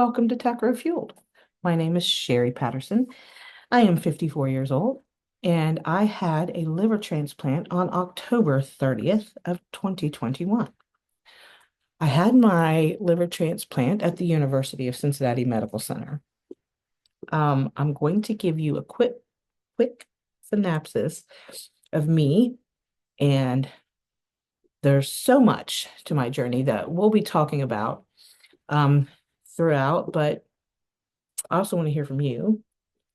welcome to Tacro Fueled. My name is Sherry Patterson. I am 54 years old, and I had a liver transplant on October 30th of 2021. I had my liver transplant at the University of Cincinnati Medical Center. I'm going to give you a quick synopsis of me, and there's so much to my journey that we'll be talking about um, throughout, but I also want to hear from you.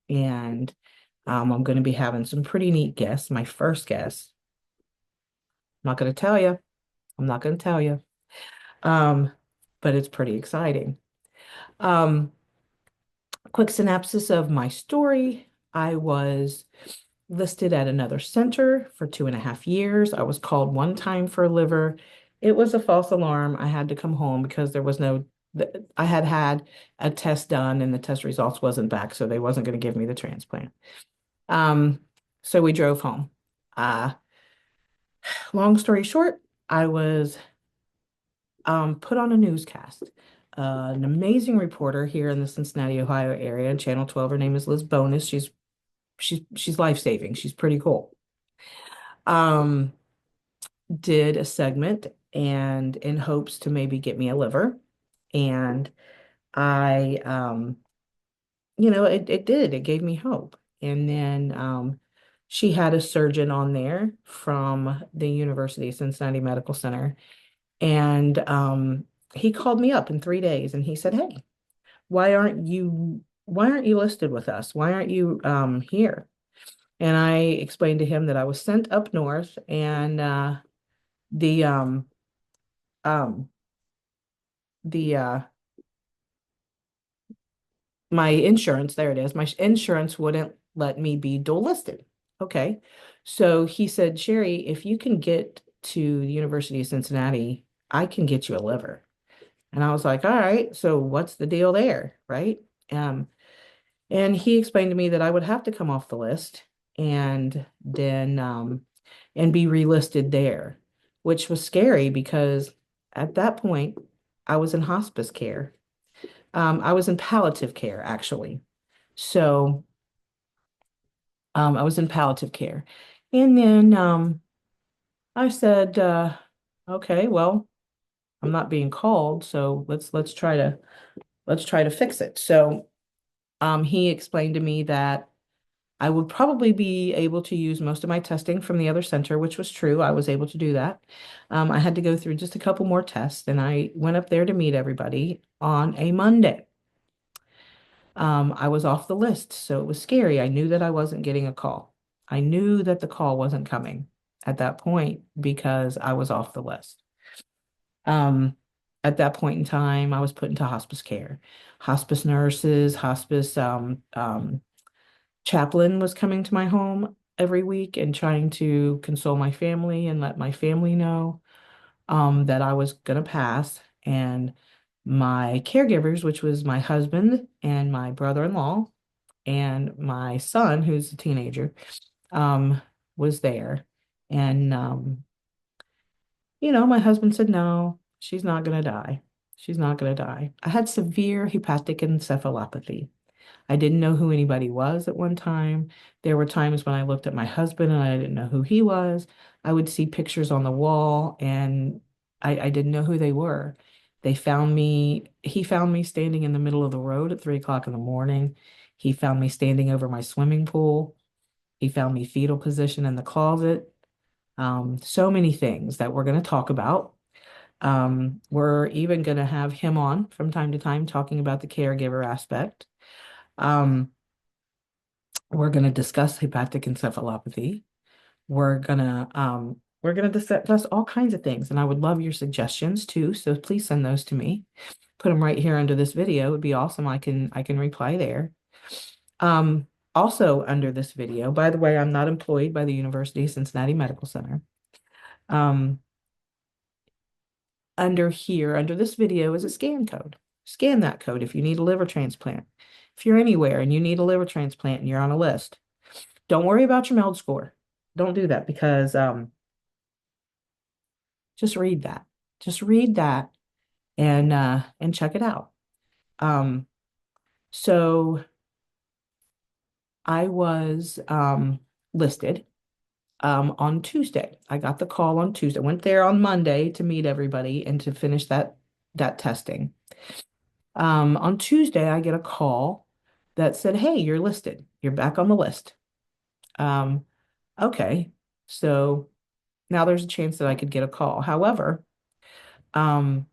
And I'm going to be having some pretty neat guests. My first guest, I'm not going to tell you. I'm not going to tell you. Um, but it's pretty exciting. Um, quick synopsis of my story. I was listed at another center for 2.5 years. I was called one time for a liver. It was a false alarm. I had to come home because there was no, I had had a test done and the test results wasn't back, so they wasn't going to give me the transplant. Um, so we drove home. Uh, Long story short, I was put on a newscast. An amazing reporter here in the Cincinnati, Ohio area, Channel 12. Her name is Liz Bonus. She's life-saving. She's pretty cool. Um, did a segment and in hopes to maybe get me a liver. And it did. It gave me hope. And then she had a surgeon on there from the University of Cincinnati Medical Center. And he called me up in 3 days and he said, "Hey, why aren't you listed with us? Why aren't you here?" And I explained to him that I was sent up north and the um the my insurance, there it is, my insurance wouldn't let me be dual listed. Okay. So he said, "Sherry, if you can get to the University of Cincinnati, I can get you a liver." And I was like, "All right, so what's the deal there?" Right. Um, and he explained to me that I would have to come off the list and then and be relisted there, which was scary because at that point I was in hospice care. I was in palliative care actually. So I was in palliative care. And then I said, okay, well, I'm not being called, so let's try to fix it. So he explained to me that I would probably be able to use most of my testing from the other center, which was true. I was able to do that. I had to go through just a couple more tests, and I went up there to meet everybody on a Monday. I was off the list, so it was scary. I knew that I wasn't getting a call. I knew that the call wasn't coming at that point because I was off the list. Um, at that point in time, I was put into hospice care. Hospice nurses, hospice chaplain was coming to my home every week and trying to console my family and let my family know that I was going to pass. And my caregivers, which was my husband and my brother-in-law and my son, who's a teenager, um, was there. And, my husband said, "No, she's not going to die. She's not going to die." I had severe hepatic encephalopathy. I didn't know who anybody was at one time. There were times when I looked at my husband and I didn't know who he was. I would see pictures on the wall and I didn't know who they were. He found me standing in the middle of the road at 3 o'clock in the morning. He found me standing over my swimming pool. He found me fetal position in the closet. So many things that we're going to talk about. We're even going to have him on from time to time talking about the caregiver aspect. Um, we're going to discuss hepatic encephalopathy. We're gonna discuss all kinds of things, and I would love your suggestions too. So please send those to me. Put them right here under this video. It would be awesome. I can reply there. Also under this video, by the way, I'm not employed by the University of Cincinnati Medical Center. Um, under this video is a scan code. Scan that code if you need a liver transplant. If you're anywhere and you need a liver transplant and you're on a list, don't worry about your MELD score. Don't do that because just read that. Just read that and check it out. Um, so I was listed on Tuesday. I got the call on Tuesday. Went there on Monday to meet everybody and to finish that testing. On Tuesday, I get a call that said, "Hey, you're listed. You're back on the list." Um, okay, so now there's a chance that I could get a call. However, um,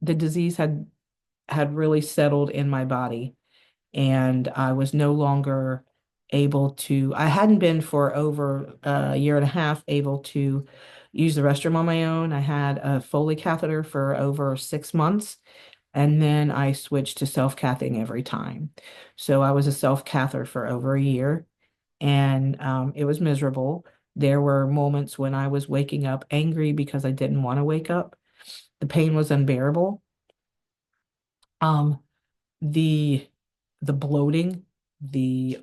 the disease had really settled in my body, and I was no longer able to. I hadn't been for over a year and a half able to use the restroom on my own. I had a Foley catheter for over 6 months. And then I switched to self-cathing every time. So I was a self-cather for over a year, and it was miserable. There were moments when I was waking up angry because I didn't want to wake up. The pain was unbearable. Um, the the bloating,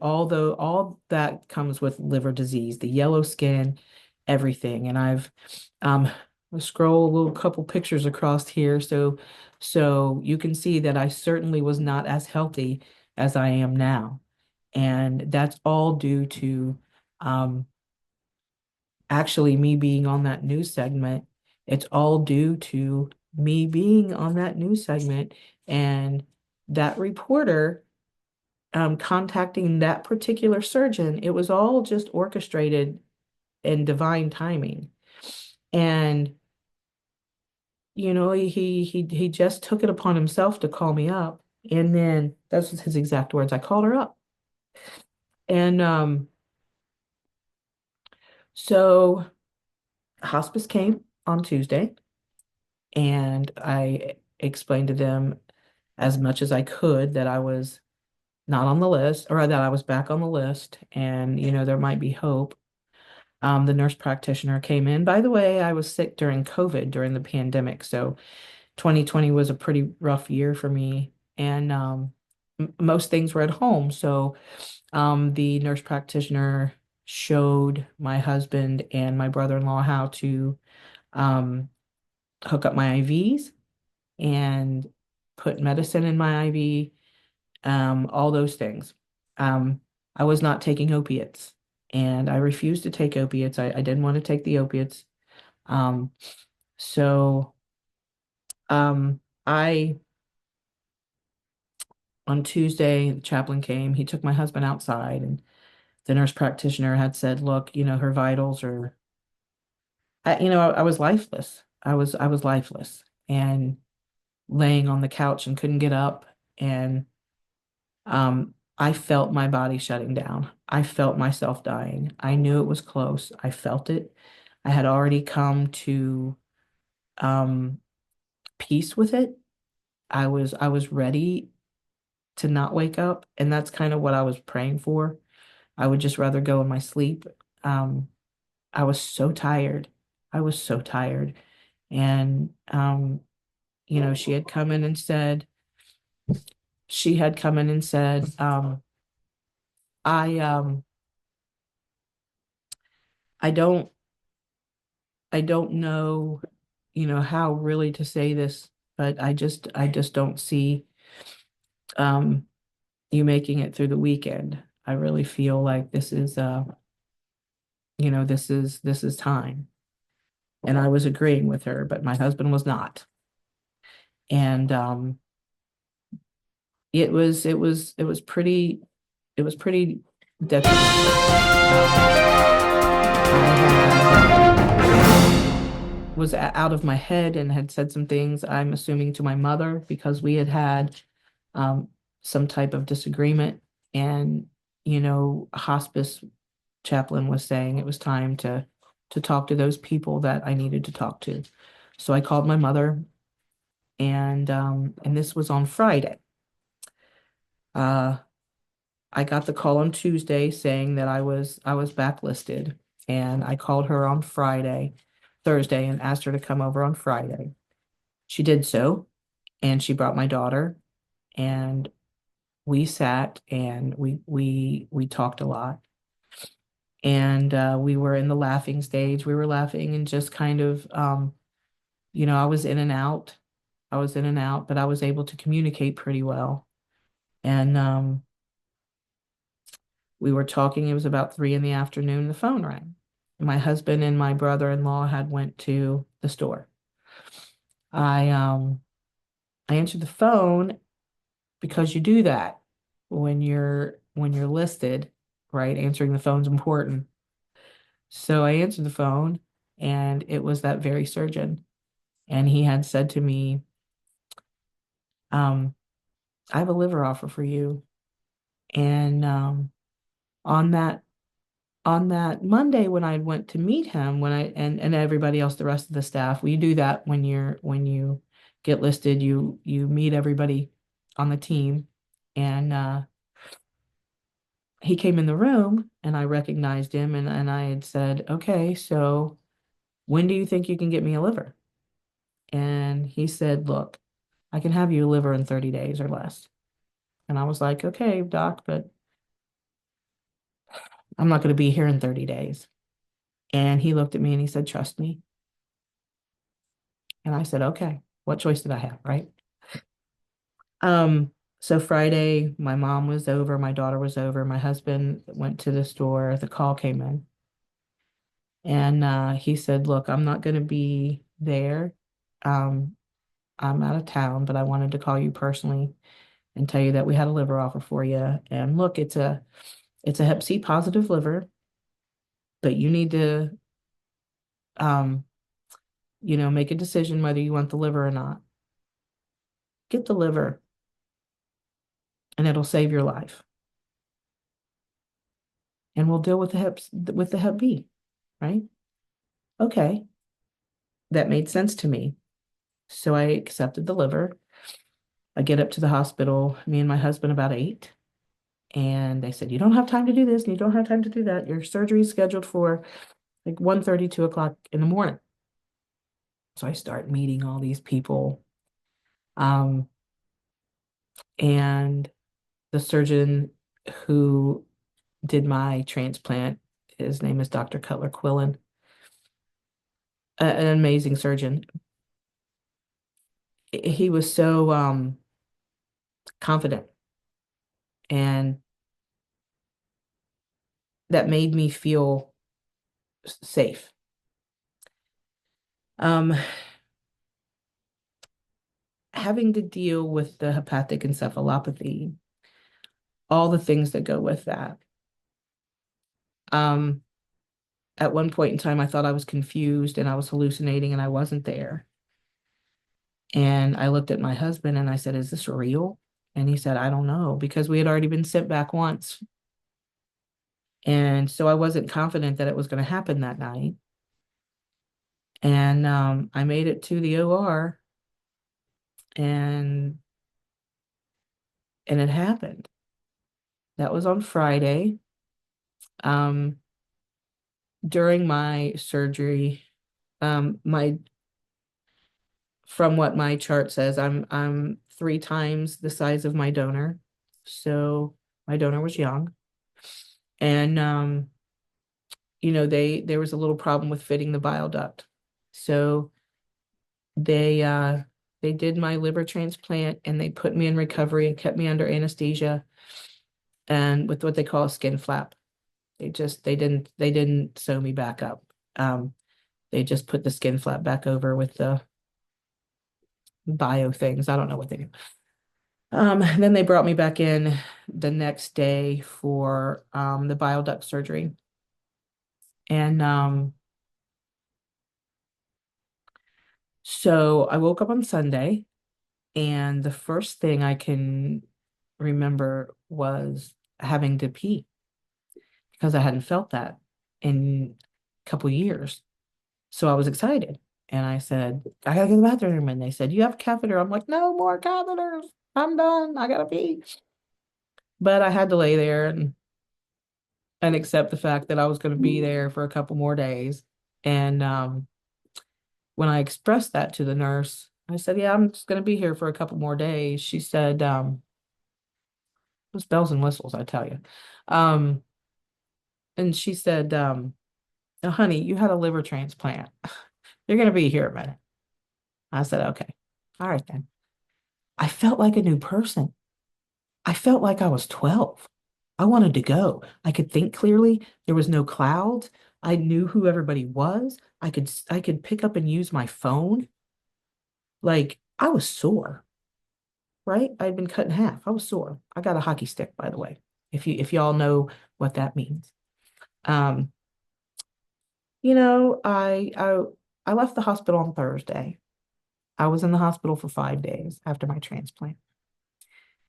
all that comes with liver disease, the yellow skin, everything. And um I'll scroll a little couple pictures across here so you can see that I certainly was not as healthy as I am now. And that's all due to um actually me being on that news segment. It's all due to me being on that news segment and that reporter contacting that particular surgeon. It was all just orchestrated in divine timing. And he just took it upon himself to call me up. And then that's his exact words. I called her up. And so hospice came on Tuesday, and I explained to them as much as I could that I was not on the list, or that I was back on the list, and there might be hope. The nurse practitioner came in. By the way, I was sick during COVID, during the pandemic, so 2020 was a pretty rough year for me, and most things were at home. So the nurse practitioner showed my husband and my brother-in-law how to um, hook up my IVs and put medicine in my IV, all those things. Um, I was not taking opiates, and I refused to take opiates. I didn't want to take the opiates. Um, so I on Tuesday, the chaplain came. He took my husband outside, and the nurse practitioner had said, "Look, her vitals are." I was lifeless. I was lifeless and laying on the couch and couldn't get up, and I felt my body shutting down. I felt myself dying. I knew it was close. I felt it. I had already come to um, peace with it. I was ready to not wake up, and that's kind of what I was praying for. I would just rather go in my sleep. Um, I was so tired. I was so tired. And she had come in and said, I I don't I don't know, how really to say this, but I just don't see um you making it through the weekend. I really feel like this is time. And I was agreeing with her, but my husband was not. And it was pretty detrimental. I was out of my head and had said some things, I'm assuming, to my mother, because we had had um, some type of disagreement. And, hospice chaplain was saying it was time to talk to those people that I needed to talk to. So I called my mother, and this was on Friday. Uh, I got the call on Tuesday saying that I was backlisted, and I called her on Thursday, and asked her to come over on Friday. She did so, and she brought my daughter, and we sat and we talked a lot. And we were in the laughing stage. We were laughing and just kind of I was in and out. I was in and out, but I was able to communicate pretty well. And we were talking. It was about 3 in the afternoon. The phone rang. My husband and my brother-in-law had went to the store. I um I answered the phone because you do that when you're listed, right? Answering the phone's important. So I answered the phone, and it was that very surgeon. And he had said to me, um, I have a liver offer for you. And on that on that Monday when I went to meet him, when I and everybody else, the rest of the staff, we do that when you get listed, you meet everybody on the team. And he came in the room and I recognized him, and I had said, okay, so when do you think you can get me a liver? And he said, look, I can have you a liver in 30 days or less. And I was like, okay, doc, but I'm not going to be here in 30 days. And he looked at me and he said, trust me. And I said, okay, what choice did I have, right? Um, so Friday, my mom was over, my daughter was over, my husband went to the store, the call came in. And he said, look, I'm not going to be there. Um, I'm out of town, but I wanted to call you personally and tell you that we had a liver offer for you. And look, it's a Hep C positive liver, but you need to um, make a decision whether you want the liver or not. Get the liver and it'll save your life. And we'll deal with the Hep B, right? Okay. That made sense to me. So I accepted the liver. I get up to the hospital, me and my husband about 8. And they said, you don't have time to do this, and you don't have time to do that. Your surgery is scheduled for like 1:30, 2 o'clock in the morning. So I start meeting all these people. Um, and the surgeon who did my transplant, his name is Dr. Cutler Quillen, an amazing surgeon. He was so confident, and that made me feel safe. Um, Having to deal with the hepatic encephalopathy, all the things that go with that. Um, at one point in time, I thought I was confused and I was hallucinating and I wasn't there. And I looked at my husband and I said, is this real? And he said, I don't know, because we had already been sent back once. And so I wasn't confident that it was going to happen that night. And I made it to the OR, and it happened. That was on Friday. Um, During my surgery, my from what my chart says, I'm 3 times the size of my donor. So my donor was young. And there was a little problem with fitting the bile duct. So they they did my liver transplant and they put me in recovery and kept me under anesthesia and with what they call a skin flap. They didn't sew me back up. They just put the skin flap back over with the bio things. I don't know what they do. Then they brought me back in the next day for the bile duct surgery. And so I woke up on Sunday, and the first thing I can remember was having to pee because I hadn't felt that in a couple years. So I was excited. And I said, I gotta go to the bathroom. And they said, you have a catheter. I'm like, no more catheters. I'm done. I gotta pee. But I had to lay there and accept the fact that I was going to be there for a couple more days. And when I expressed that to the nurse, I said, yeah, I'm just going to be here for a couple more days. She said, it was bells and whistles, I tell you. Um, and she said, oh, honey, you had a liver transplant. You're going to be here a minute. I said, okay. All right then. I felt like a new person. I felt like I was 12. I wanted to go. I could think clearly. There was no clouds. I knew who everybody was. I could pick up and use my phone. Like I was sore, right? I'd been cut in half. I was sore. I got a hockey stick, by the way, if y'all know what that means. Um, you know, I left the hospital on Thursday. I was in the hospital for 5 days after my transplant.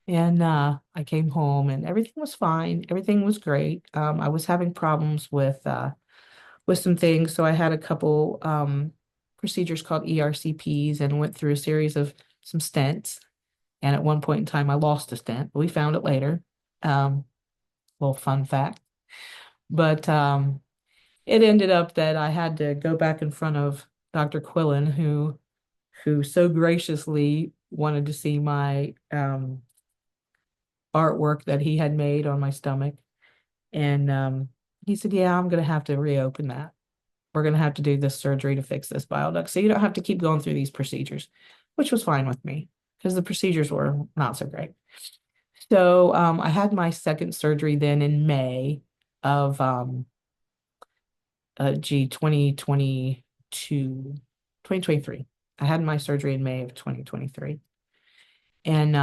And I came home and everything was fine. Everything was great. I was having problems with some things, so I had a couple procedures called ERCPs and went through a series of some stents. And at one point in time, I lost a stent, but we found it later. Um, Little fun fact. But it ended up that I had to go back in front of Dr. Quillen, who so graciously wanted to see my artwork that he had made on my stomach. And he said, "Yeah, I'm going to have to reopen that. We're going to have to do this surgery to fix this bile duct. So you don't have to keep going through these procedures," which was fine with me because the procedures were not so great. So I had my second surgery then in May of 2022, 2023. I had my surgery in May of 2023. And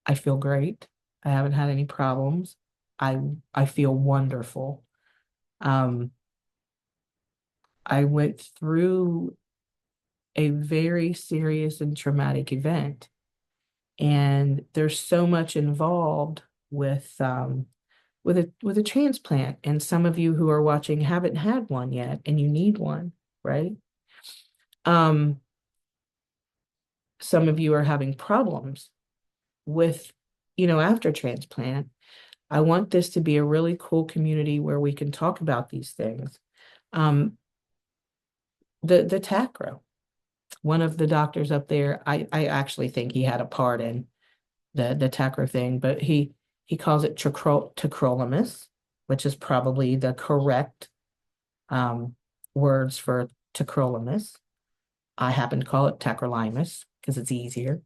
I feel great. I haven't had any problems. I feel wonderful. Um, I went through a very serious and traumatic event, and there's so much involved with a transplant. And some of you who are watching haven't had one yet, and you need one, right? Um, some of you are having problems with, after transplant. I want this to be a really cool community where we can talk about these things. Um, the Tacro, one of the doctors up there, I actually think he had a part in the Tacro thing, but he calls it tacrolimus, which is probably the correct um, words for tacrolimus. I happen to call it tacrolimus because it's easier,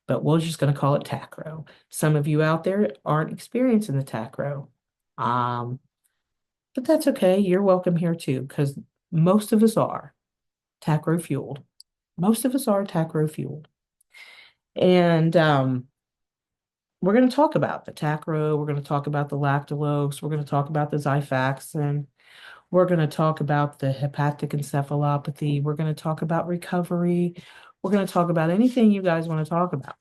but we're just going to call it Tacro. Some of you out there aren't experiencing the Tacro, um, but that's okay. You're welcome here too, because most of us are Tacro Fueled. Most of us are Tacro Fueled. And we're going to talk about the Tacro. We're going to talk about the lactulose. We're going to talk about the Xifaxan. We're going to talk about the hepatic encephalopathy. We're going to talk about recovery. We're going to talk about anything you guys want to talk about.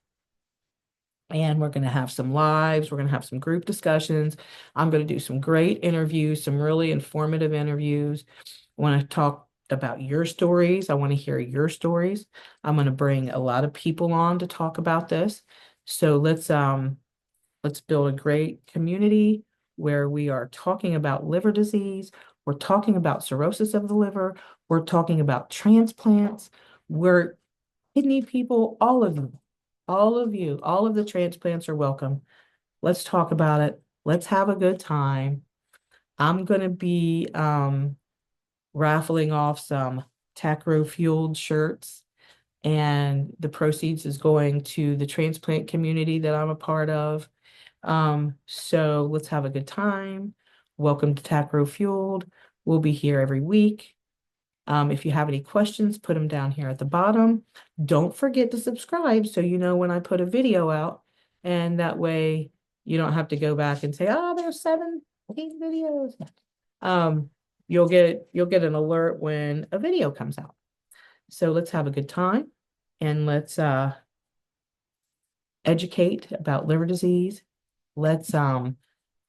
And we're going to have some lives. We're going to have some group discussions. I'm going to do some great interviews, some really informative interviews. I want to talk about your stories. I want to hear your stories. I'm going to bring a lot of people on to talk about this. So let's build a great community where we are talking about liver disease. We're talking about cirrhosis of the liver. We're talking about transplants. We're kidney people, all of them, all of you, all of the transplants are welcome. Let's talk about it. Let's have a good time. I'm going to be raffling off some Tacro Fueled shirts, and the proceeds is going to the transplant community that I'm a part of. So let's have a good time. Welcome to Tacro Fueled. We'll be here every week. If you have any questions, put them down here at the bottom. Don't forget to subscribe so you know when I put a video out, and that way you don't have to go back and say, "Oh, there's 17 videos." You'll get an alert when a video comes out. So let's have a good time, and let's educate about liver disease. Let's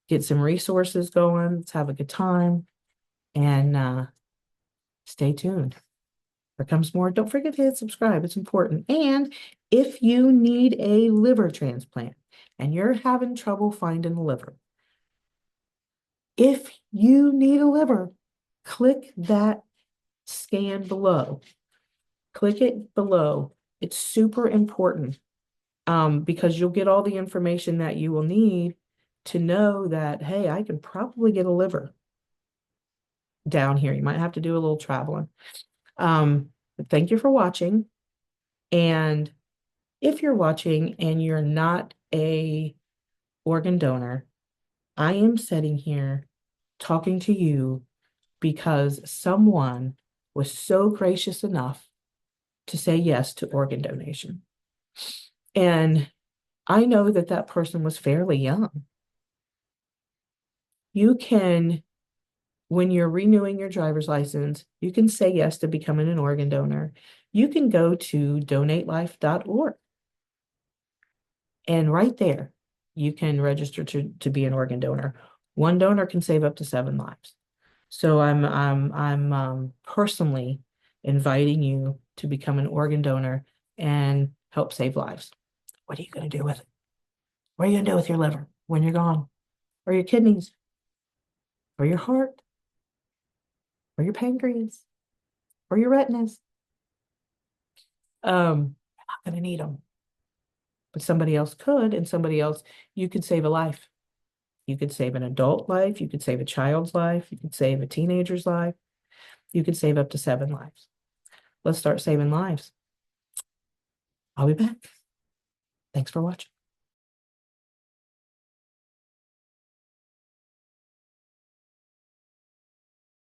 get some resources going. Let's have a good time, and stay tuned. Here comes more. Don't forget to hit subscribe. It's important. And if you need a liver transplant and you're having trouble finding the liver, if you need a liver, click that scan below. Click it below. It's super important because you'll get all the information that you will need to know that, hey, I can probably get a liver down here. You might have to do a little traveling. But thank you for watching. And if you're watching and you're not a organ donor, I am sitting here talking to you because someone was so gracious enough to say yes to organ donation. And I know that that person was fairly young. You can, when you're renewing your driver's license, you can say yes to becoming an organ donor. You can go to donatelife.org. And right there, you can register to be an organ donor. One donor can save up to 7 lives. So I'm personally inviting you to become an organ donor and help save lives. What are you going to do with it? What are you going to do with your liver when you're gone? Or your kidneys? Or your heart? Or your pancreas? Or your retinas? You're not going to need them. But somebody else could, and somebody else, you could save a life. You could save an adult life. You could save a child's life. You could save a teenager's life. You could save up to 7 lives. Let's start saving lives. I'll be back. Thanks for watching.